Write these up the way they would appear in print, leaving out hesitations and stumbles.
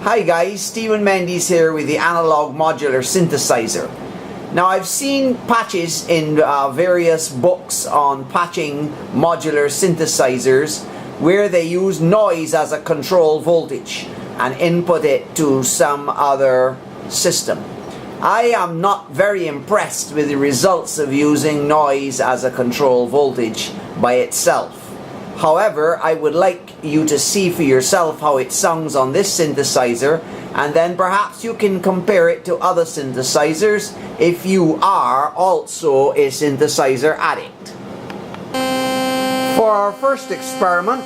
Hi guys, Stephen Mendes here with the analog modular synthesizer. Now I've seen patches in various books on patching modular synthesizers where they use noise as a control voltage and input it to some other system. I am not very impressed with the results of using noise as a control voltage by itself. However, I would like you to see for yourself how it sounds on this synthesizer, and then perhaps you can compare it to other synthesizers if you are also a synthesizer addict. For our first experiment,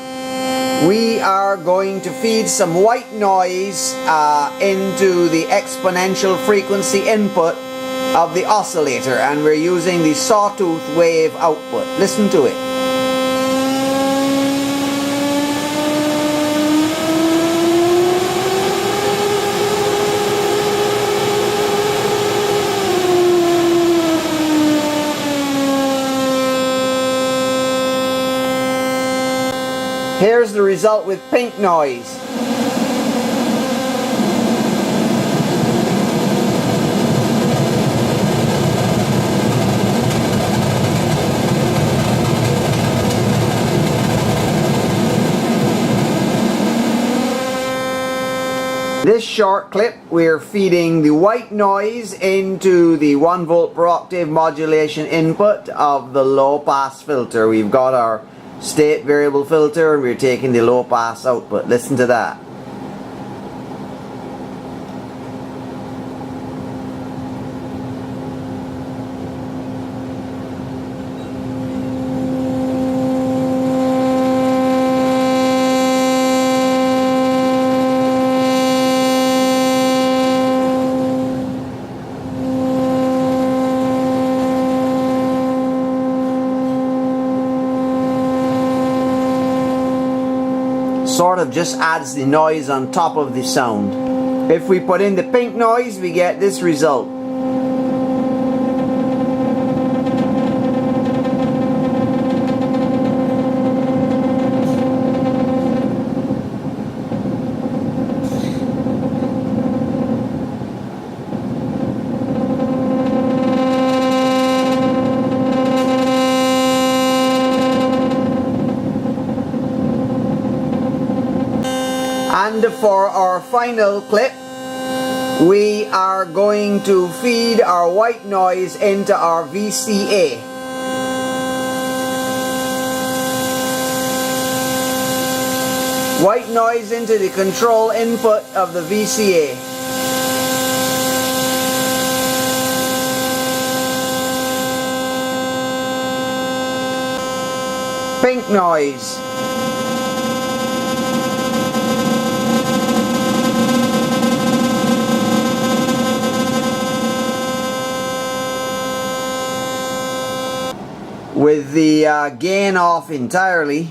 we are going to feed some white noise into the exponential frequency input of the oscillator, and we're using the sawtooth wave output. Listen to it. Here's the result with pink noise. This short clip, we're feeding the white noise into the 1 volt per octave modulation input of the low pass filter. We've got our state variable filter and we're taking the low pass output. Listen to that. Sort of just adds the noise on top of the sound. If we put in the pink noise, we get this result. And for our final clip, we are going to feed our white noise into our VCA. White noise into the control input of the VCA. Pink noise. With the gain off entirely.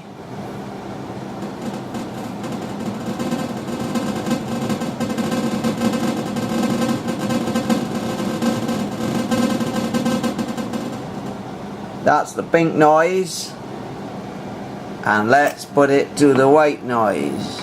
That's the pink noise, and let's put it to the white noise.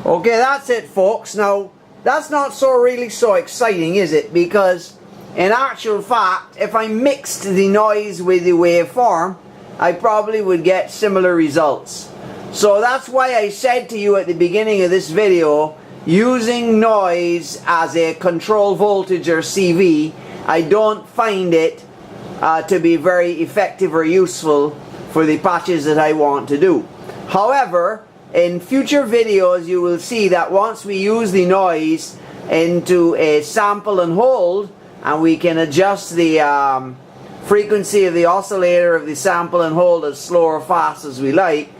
Okay, that's it folks. Now, that's not really so exciting, is it? Because in actual fact, if I mixed the noise with the waveform, I probably would get similar results. So that's why I said to you at the beginning of this video, using noise as a control voltage or CV, I don't find it to be very effective or useful for the patches that I want to do. However, in future videos you will see that once we use the noise into a sample and hold, and we can adjust the frequency of the oscillator of the sample and hold as slow or fast as we like,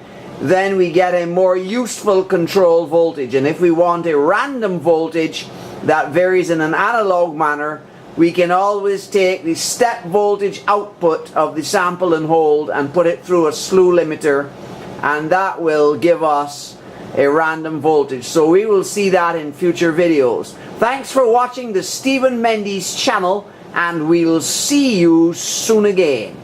then we get a more useful control voltage. And if we want a random voltage that varies in an analog manner, we can always take the step voltage output of the sample and hold and put it through a slew limiter, and that will give us a random voltage. So we will see that in future videos. Thanks for watching the Stephen Mendes channel, and we'll see you soon again.